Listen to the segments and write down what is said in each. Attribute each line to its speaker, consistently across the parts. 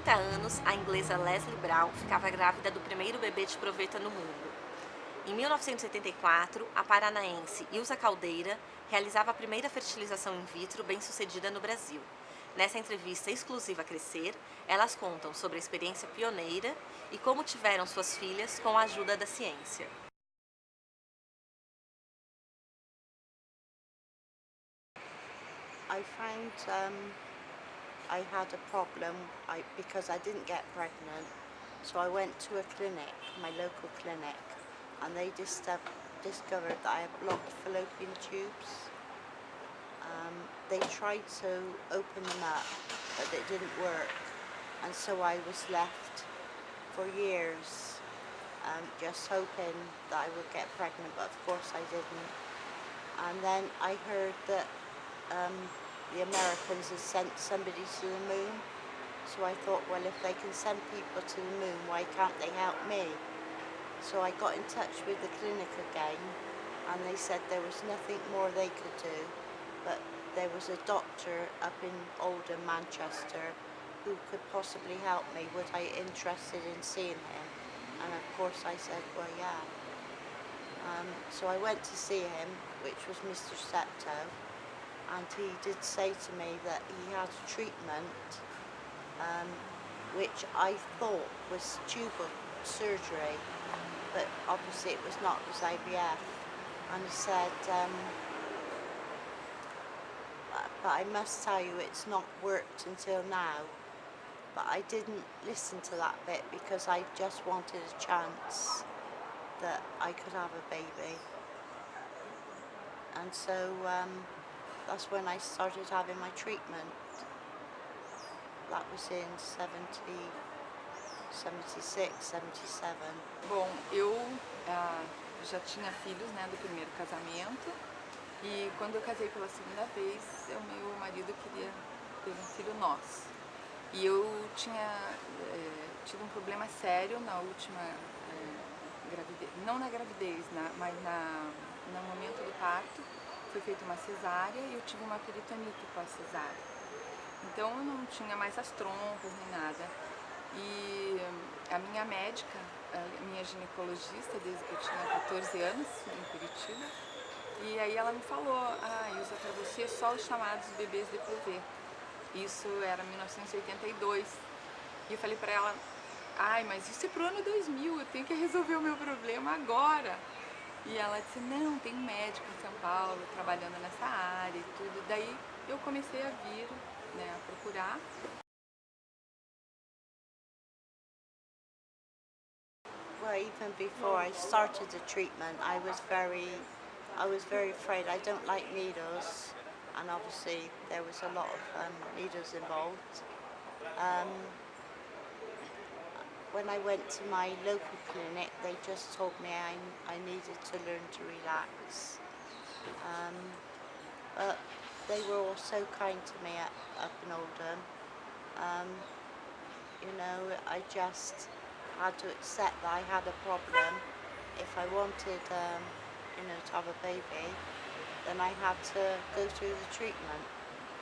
Speaker 1: 30 anos, a inglesa Leslie Brown ficava grávida do primeiro bebê de proveta no mundo. Em 1984, a paranaense Ilza Caldeira realizava a primeira fertilização in vitro bem-sucedida no Brasil. Nessa entrevista exclusiva a Crescer, elas contam sobre a experiência pioneira e como tiveram suas filhas com a ajuda da ciência.
Speaker 2: I found I had a problem because I didn't get pregnant. So I went to a clinic, my local clinic, and they discovered that I had blocked fallopian tubes. They tried to open them up, but it didn't work. And so I was left for years just hoping that I would get pregnant, but of course I didn't. And then I heard that the Americans had sent somebody to the moon. So I thought, well, if they can send people to the moon, why can't they help me? So I got in touch with the clinic again, and they said there was nothing more they could do, but there was a doctor up in Oldham, Manchester, who could possibly help me. Was I interested in seeing him? And of course I said, well, yeah. So I went to see him, which was Mr. Septo, and he did say to me that he had a treatment which I thought was tubal surgery, but obviously it was not, it was IVF. And he said, but I must tell you it's not worked until now. But I didn't listen to that bit because I just wanted a chance that I could have a baby. And so that's when I started having my treatment. That was in 76, 77.
Speaker 3: Bom, eu já tinha filhos, né, do primeiro casamento, e quando eu casei pela segunda vez, o meu marido queria ter um filho nosso. E eu tinha tido um problema sério na última gravidez, não na gravidez, mas no momento do parto. Foi feita uma cesárea e eu tive uma peritonite pós-cesárea. Então eu não tinha mais as trompas nem nada. E a minha médica, a minha ginecologista, desde que eu tinha 14 anos, em Curitiba, e aí ela me falou, Ilza, para você só os chamados bebês DPV. Isso era 1982. E eu falei para ela, mas isso é pro ano 2000, eu tenho que resolver o meu problema agora. E ela disse, não, tem um médico em São Paulo trabalhando nessa área e tudo. Daí eu comecei a vir, né, a procurar.
Speaker 2: Well, even before I started the treatment, I was very afraid. I don't like needles, and obviously there was a lot of needles involved. When I went to my local clinic, they just told me I needed to learn to relax. But they were all so kind to me up in Oldham. You know, I just had to accept that I had a problem. If I wanted, you know, to have a baby, then I had to go through the treatment.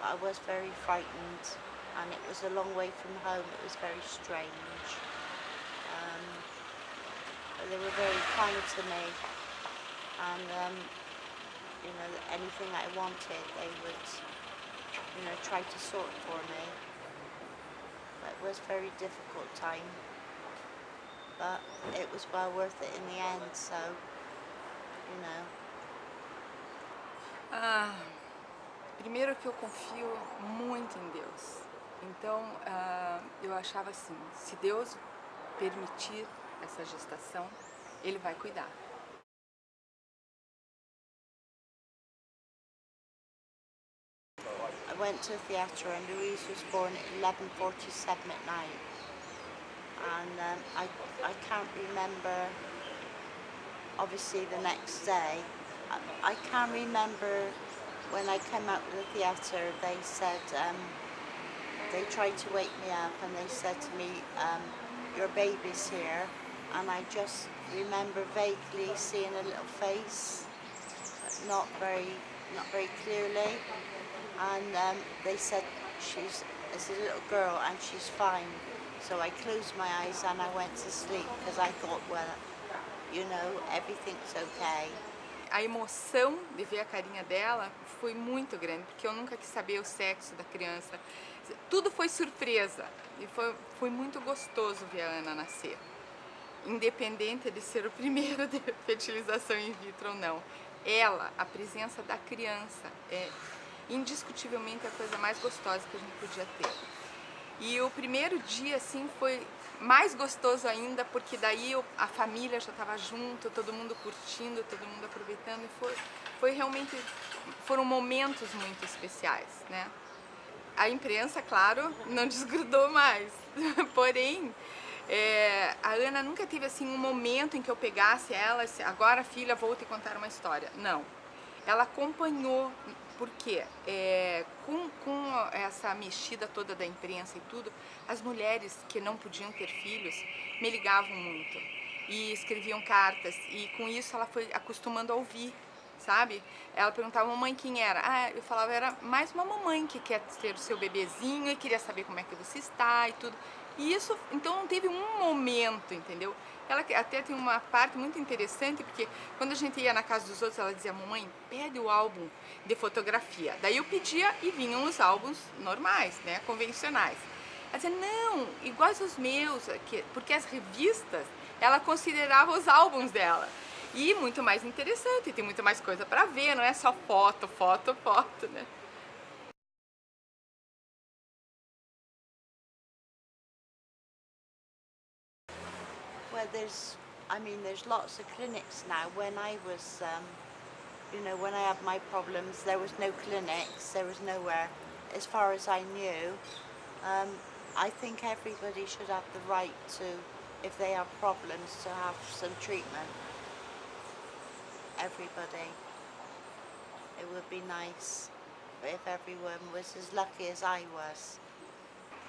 Speaker 2: But I was very frightened, and it was a long way from home. It was very strange. But they were very kind to me, and you know, anything I wanted, they would, you know, try to sort for me. But it was a very difficult time, but it was well worth it in the end, so, you know.
Speaker 3: Primeiro que eu confio muito em Deus. Então, eu achava assim, se Deus permitir essa gestação, Ele vai cuidar.
Speaker 2: I went to the theatre and Louise was born at 11:47 at night, and I can't remember, obviously the next day. I can't remember when I came out of the theatre, they said, they tried to wake me up and they said to me, your baby's here, and I just remember vaguely seeing a little face, but not very clearly, and they said it's a little girl and she's fine. So I closed my eyes and I went to sleep because I thought, well, you know, everything's okay.
Speaker 3: A emoção de ver a carinha dela foi muito grande, porque eu nunca quis saber o sexo da criança. Tudo foi surpresa e foi muito gostoso ver a Ana nascer. Independente de ser o primeiro de fertilização in vitro ou não. Ela, a presença da criança, é indiscutivelmente a coisa mais gostosa que a gente podia ter. E o primeiro dia, assim, foi mais gostoso ainda, porque daí a família já estava junto, todo mundo curtindo, todo mundo aproveitando, e foi realmente, foram momentos muito especiais, né? A imprensa, claro, não desgrudou mais, porém, a Ana nunca teve assim um momento em que eu pegasse ela, agora filha, vou te contar uma história. Não, ela acompanhou, porque com essa mexida toda da imprensa e tudo, as mulheres que não podiam ter filhos me ligavam muito e escreviam cartas, e com isso ela foi acostumando a ouvir, sabe? Ela perguntava, mamãe, quem era? Ah, eu falava, era mais uma mamãe que quer ter o seu bebezinho e queria saber como é que você está e tudo. E isso, então não teve um momento, entendeu? Ela até tem uma parte muito interessante, porque quando a gente ia na casa dos outros, ela dizia, mamãe, pede o álbum de fotografia. Daí eu pedia e vinham os álbuns normais, né, convencionais. Ela dizia, não, iguais os meus, porque as revistas, ela considerava os álbuns dela. E muito mais interessante, tem muito mais coisa para ver, não é só foto, foto, foto, né?
Speaker 2: Well, there's lots of clinics now. When I was, you know, when I had my problems, there was no clinics, there was nowhere, as far as I knew. I think everybody should have the right to, if they have problems, to have some treatment. Everybody. It would be nice if everyone was as lucky as I was.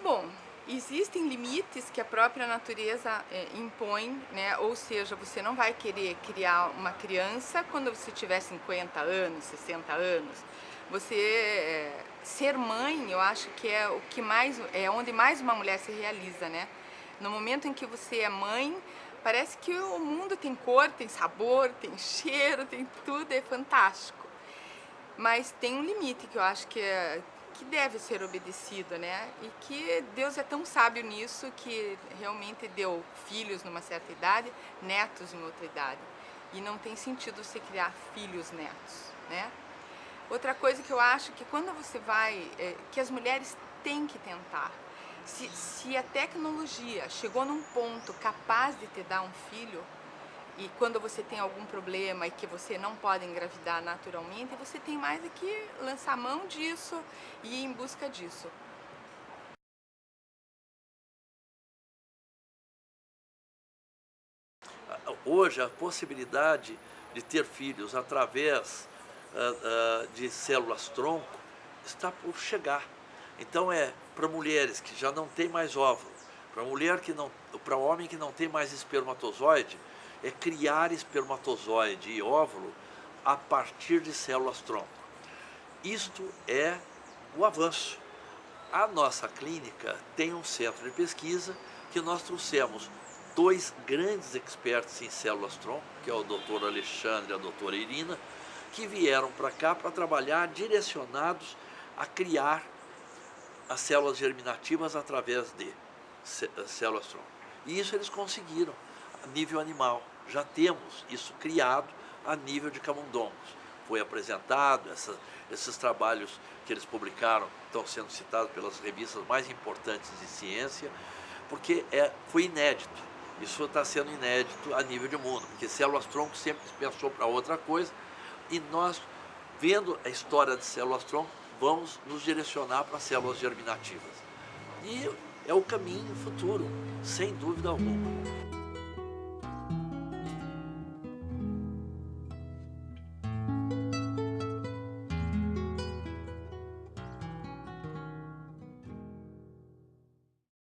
Speaker 3: Bom, existem limites que a própria natureza impõe, né? Ou seja, você não vai querer criar uma criança quando você tiver 50 anos, 60 anos. Você ser mãe, eu acho que é o que mais, é onde mais uma mulher se realiza, né? No momento em que você é mãe, parece que o mundo tem cor, tem sabor, tem cheiro, tem tudo, é fantástico. Mas tem um limite que eu acho que deve ser obedecido, né? E que Deus é tão sábio nisso que realmente deu filhos numa certa idade, netos em outra idade. E não tem sentido você criar filhos netos, né? Outra coisa que eu acho que quando você vai, que as mulheres têm que tentar. Se a tecnologia chegou num ponto capaz de te dar um filho, e quando você tem algum problema e que você não pode engravidar naturalmente, você tem mais é que lançar mão disso e ir em busca disso.
Speaker 4: Hoje, a possibilidade de ter filhos através de células-tronco está por chegar. Então, para mulheres que já não têm mais óvulo, para homem que não tem mais espermatozoide, é criar espermatozoide e óvulo a partir de células-tronco. Isto é o avanço. A nossa clínica tem um centro de pesquisa que nós trouxemos dois grandes expertos em células-tronco, que é o Dr. Alexandre e a doutora Irina, que vieram para cá para trabalhar direcionados a criar as células germinativas através de células-tronco. E isso eles conseguiram a nível animal. Já temos isso criado a nível de camundongos. Foi apresentado, esses trabalhos que eles publicaram estão sendo citados pelas revistas mais importantes de ciência, porque foi inédito. Isso está sendo inédito a nível de mundo, porque células-tronco sempre pensou para outra coisa, e nós, vendo a história de células-tronco, vamos nos direcionar para células germinativas. E é o caminho futuro, sem dúvida alguma.